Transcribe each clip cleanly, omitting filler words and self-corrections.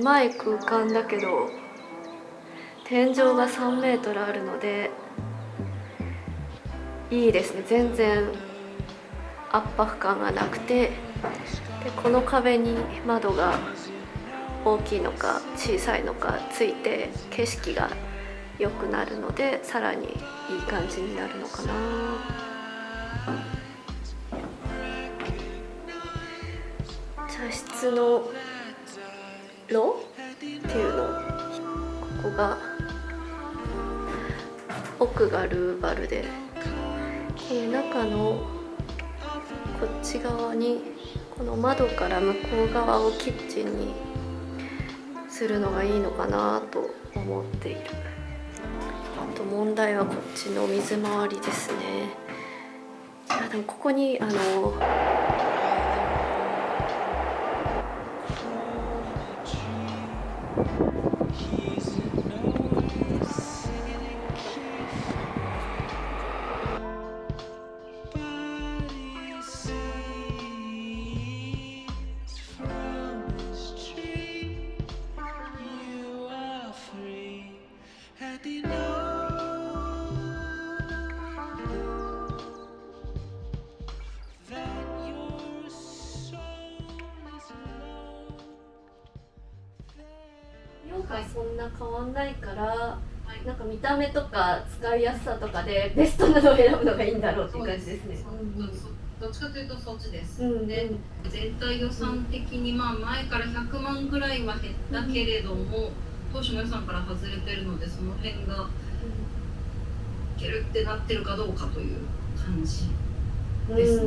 狭い空間だけど天井が3メートルあるのでいいですね。全然圧迫感がなくて、でこの壁に窓が大きいのか小さいのかついて景色が良くなるのでさらにいい感じになるのかな。茶室の炉っていうの、ここが奥がルーバルで、この中のこっち側にこの窓から向こう側をキッチンにするのがいいのかなと思っている。あと問題はこっちの水回りですね。でもここに今回そんな変わんないから、なんか見た目とか使いやすさとかでベストなのを選ぶのがいいんだろうっていう感じですね。どっちかというとそっちです。で、全体予算的に前から100万ぐらいは減ったけれども、当初の予算から外れてるので、その辺がいけるってなってるかどうかという感じです。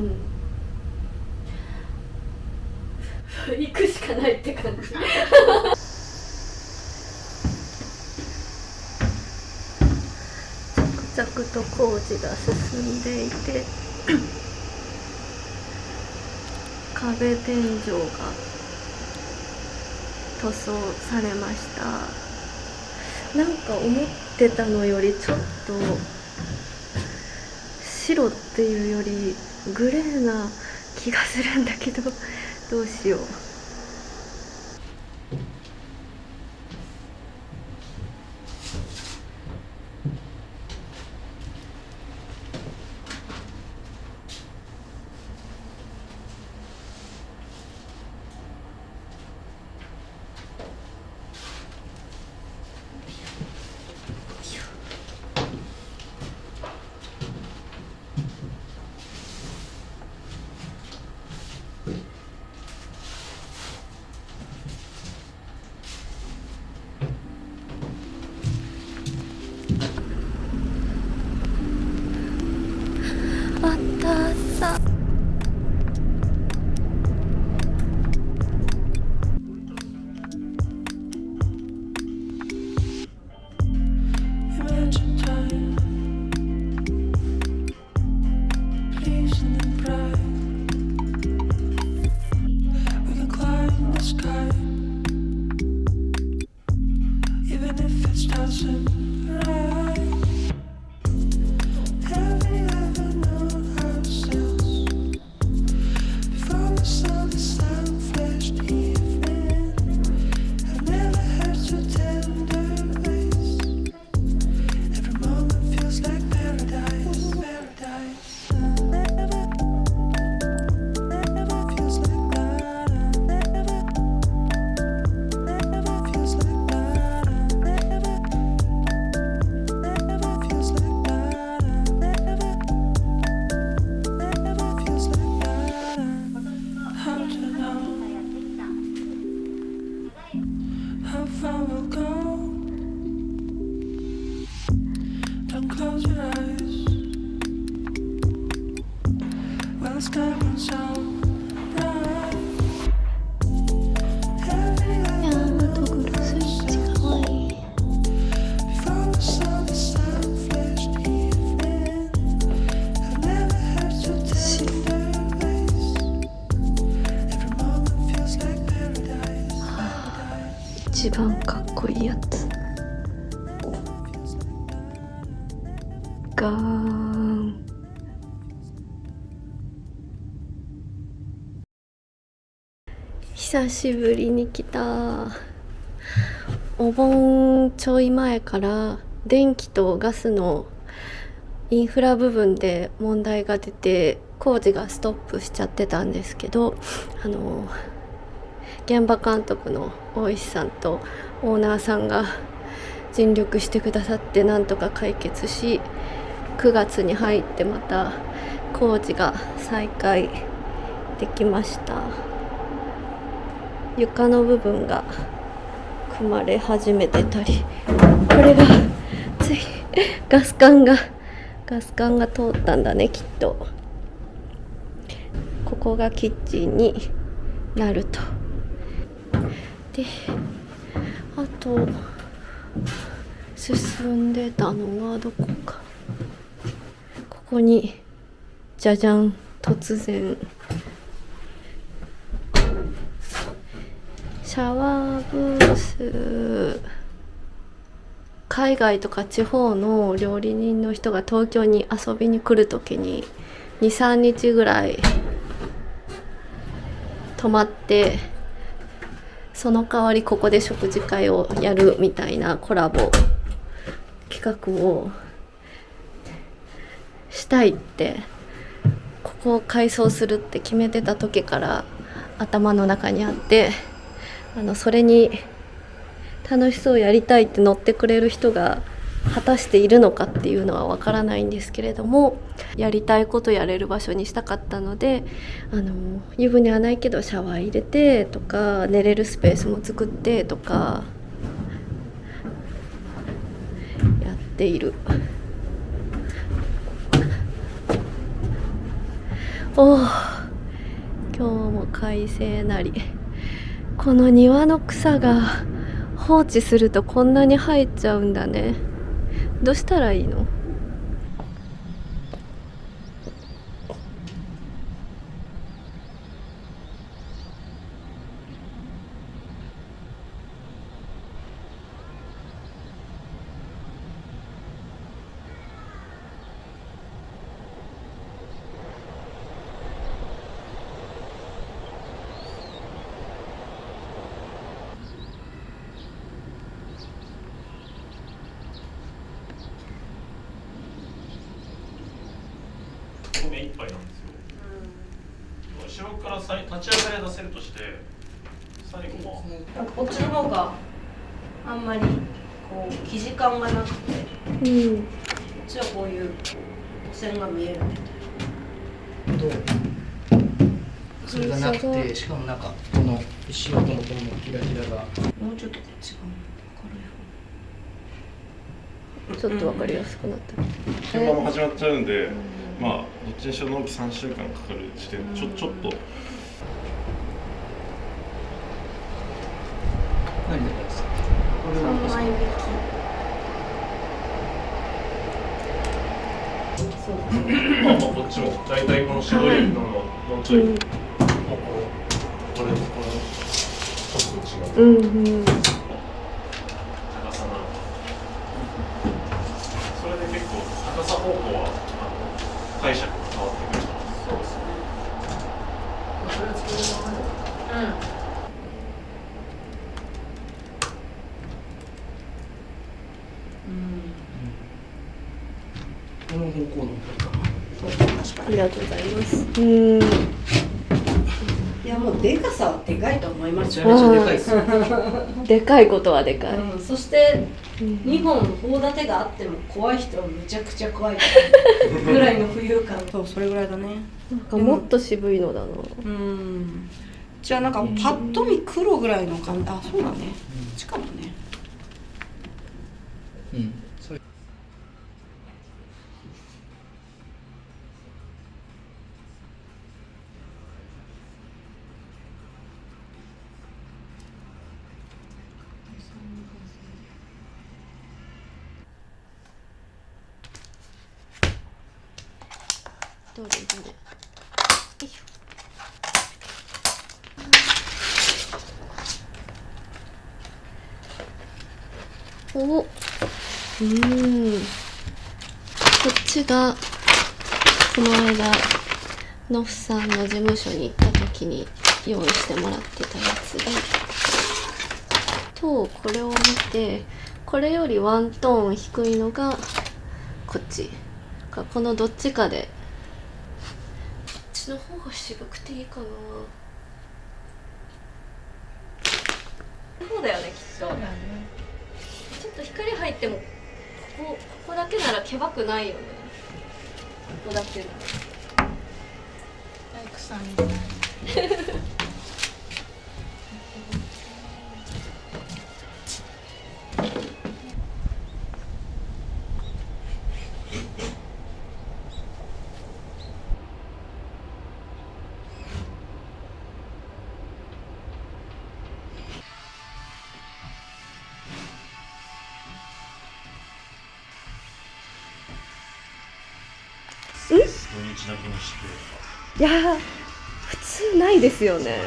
行くしかないって感じ。着々と工事が進んでいて壁天井が塗装されました。なんか思ってたのよりちょっと白っていうよりグレーな気がするんだけど、どうしよう。あったあった。一番かっこいいやつ。ガーン。久しぶりに来た。お盆ちょい前から電気とガスのインフラ部分で問題が出て工事がストップしちゃってたんですけど、現場監督の大石さんとオーナーさんが尽力してくださってなんとか解決し、9月に入ってまた工事が再開できました。床の部分が組まれ始めてたり、これがついガス管が通ったんだね、きっと。ここがキッチンになると。で、あと進んでたのがどこか、ここにじゃじゃん、突然シャワーブース。海外とか地方の料理人の人が東京に遊びに来るときに 2,3 日ぐらい泊まって、その代わりここで食事会をやるみたいなコラボ企画をしたいって、ここを改装するって決めてた時から頭の中にあって、それに楽しそうやりたいって乗ってくれる人が果たしているのかっていうのはわからないんですけれども、やりたいことやれる場所にしたかったので、湯船はないけどシャワー入れてとか、寝れるスペースも作ってとかやっている。おー、今日も快晴なり。この庭の草が放置するとこんなに生えちゃうんだね。どうしたらいいの？目いっぱいなんですよ。後ろから立ち上がりは出せるとして、最後はなんかこっちの方があんまりこう生地感がなくて、こっちはこういう線が見えるみたいな。それがなくて、しかもなんかこの石音のこのキラキラがもうちょっとこっちがちょっとわかりやすくなった。現場も始まっちゃうんで、まあどっちにしろ納期3週間かかる時点でちょっと何だったんですか？これ3は枚引き。まあこっちも大体この白いののもうちょい、もうこれちょっと違う、長さなの。それで結構高さ方向は解釈が変わってくる。そうですね。それは作るままで。この方向のありがとうございます。いやもうでかさはでかいと思いますよ。めちゃめちゃでかいですよ。でかいことはでかい。そして2本砲立てがあっても怖い人はめちゃくちゃ怖いぐらいの浮遊感。そうそれぐらいだね。なんかもっと渋いのだな。じゃあなんかパッと見黒ぐらいの感じ。あ、そうだね。しかもね。それどれどれ。よいしょ。お、こっちがこの間ノフさんの事務所に行った時に用意してもらってたやつで、とこれを見て、これよりワントーン低いのがこっちか、このどっちかで、こっちの方が渋くていいかな。そうだよね、きっと。ちょっと光入ってもここだけならけばくないよね。ここだけなら大工さんみたい。土日だけにしていやー、普通ないですよね。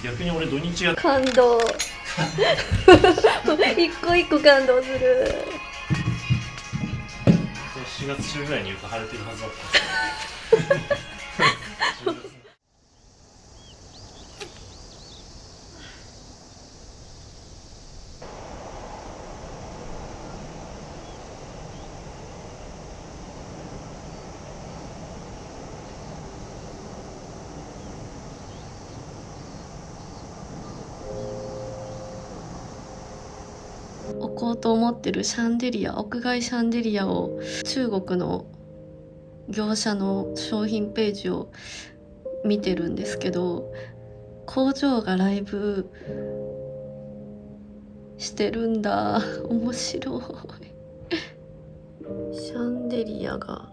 逆に俺土日や感動一個一個感動する。4月中ぐらいに床晴れてるはずだった置こうと思ってるシャンデリア、屋外シャンデリアを、中国の業者の商品ページを見てるんですけど、工場がライブしてるんだ。面白い。シャンデリアが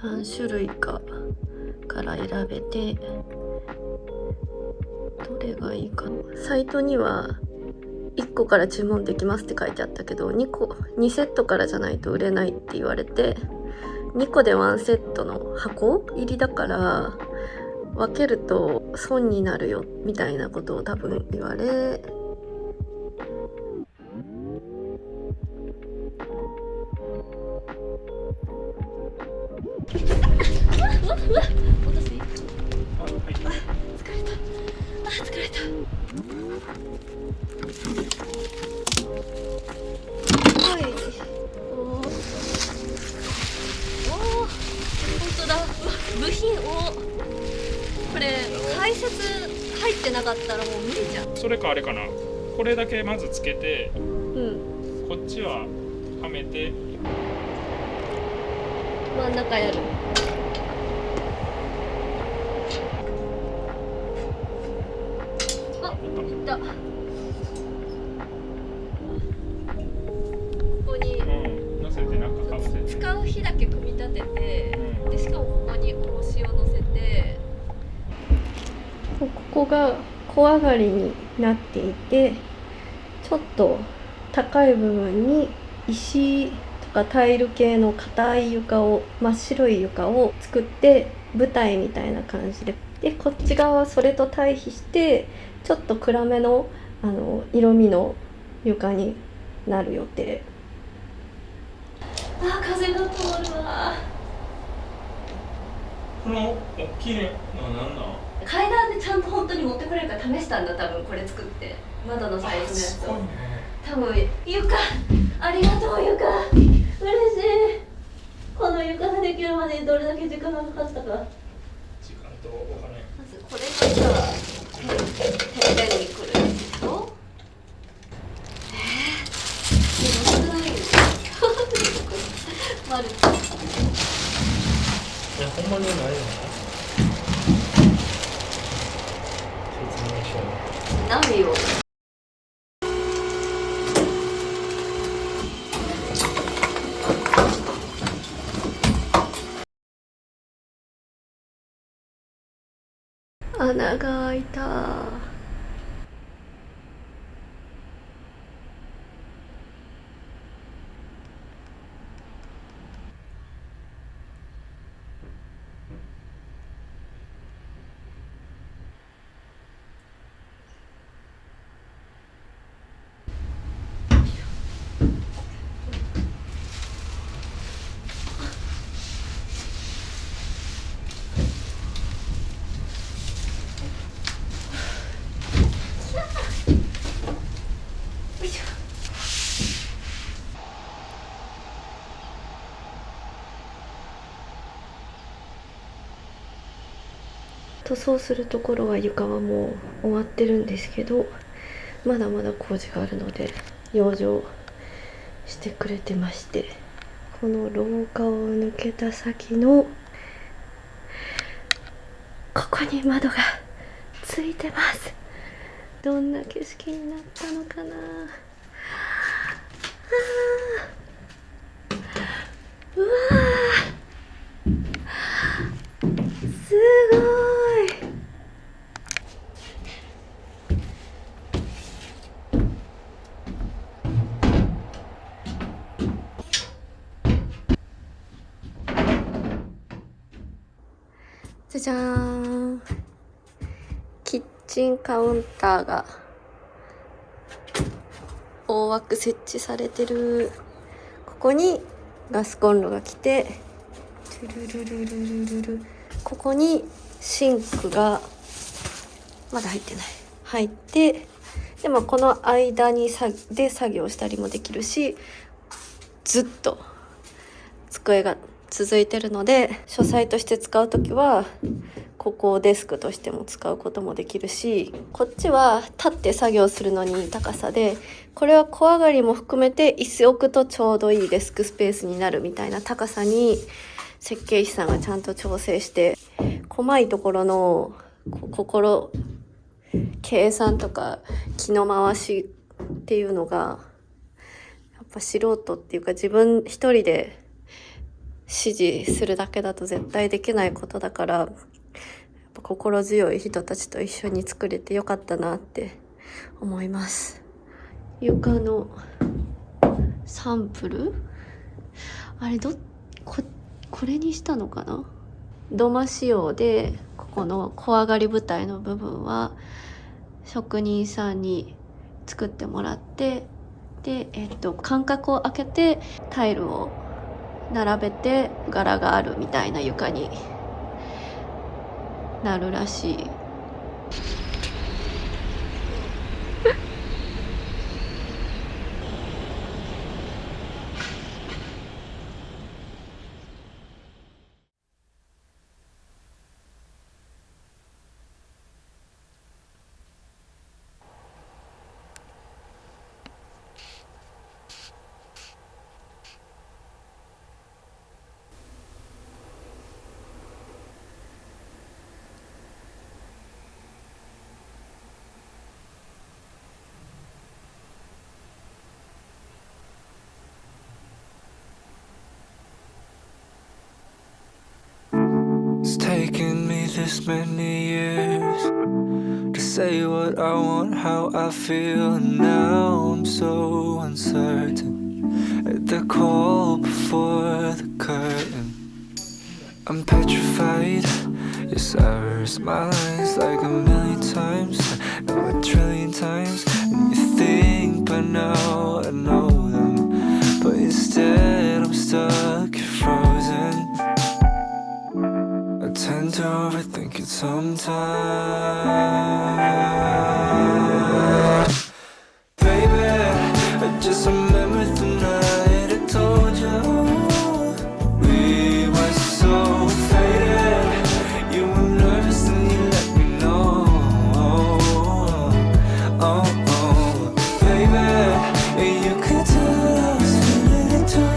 何種類かから選べて、どれがいいかな。サイトには1個から注文できますって書いてあったけど、2セットからじゃないと売れないって言われて、2個で1セットの箱入りだから分けると損になるよみたいなことを多分言われ、部品をこれ解説入ってなかったらもう無理じゃん。それかあれかな、これだけまずつけて、うん、こっちははめて、真ん中やる。あ、いった。ここにうん、乗せてなんかかぶせて、使う日だけ組み立てて、でしかもここに重しを乗せて、ここが小上がりになっていて、ちょっと高い部分に石とかタイル系の硬い床を、真っ白い床を作って舞台みたいな感じで、でこっち側はそれと対比してちょっと暗めの色味の床になる予定。あ、風が通るわ。この大きいのは何だ。階段でちゃんと本当に持ってくれるから試したんだ、多分これ作って、窓のサイズのやつを。すごいね。多分床、ありがとう床、嬉しい。この床ができるまでにどれだけ時間がかかったか。時間とお金。まずこれがさ、てっぺんにくるんですよ。すごくない丸く。いや、ほんまにないのかな。説明書ないよ。穴が開いた。塗装するところは床はもう終わってるんですけど、まだまだ工事があるので養生してくれてまして、この廊下を抜けた先のここに窓がついてます。どんな景色になったのかな。うわー、すごい。じゃじゃーん。キッチンカウンターが大枠設置されてる。ここにガスコンロが来て、トゥルルルルルルル、ここにシンクがまだ入ってない、入って、でもこの間にで作業したりもできるし、ずっと机が続いてるので、書斎として使うときはここをデスクとしても使うこともできるし、こっちは立って作業するのにいい高さで、これは小上がりも含めて椅子置くとちょうどいいデスクスペースになるみたいな高さに設計士さんがちゃんと調整して、細いところの計算とか気の回しっていうのがやっぱ素人っていうか、自分一人で指示するだけだと絶対できないことだから、やっぱ心強い人たちと一緒に作れてよかったなって思います。床のサンプル、あれこれにしたのかな。土間仕様で、ここの小上がり舞台の部分は職人さんに作ってもらって、で、間隔を空けてタイルを並べて柄があるみたいな床になるらしい。It's taken me this many years to say what I want, how I feel, and now I'm so uncertain. At the call before the curtain, I'm petrified. Yes, I rehearse my lines like a million times, no, a trillion times. And you think by now I know them, but instead I'm stuck, you're frozen. I tend to overthink it sometimes. Baby, I just remember the night I told you we were so faded. You were nervous and you let me know. Oh, baby, you could tell I was feeling it too.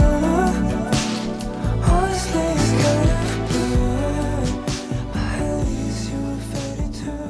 Honestly, it's kind of blue. At least you were faded too.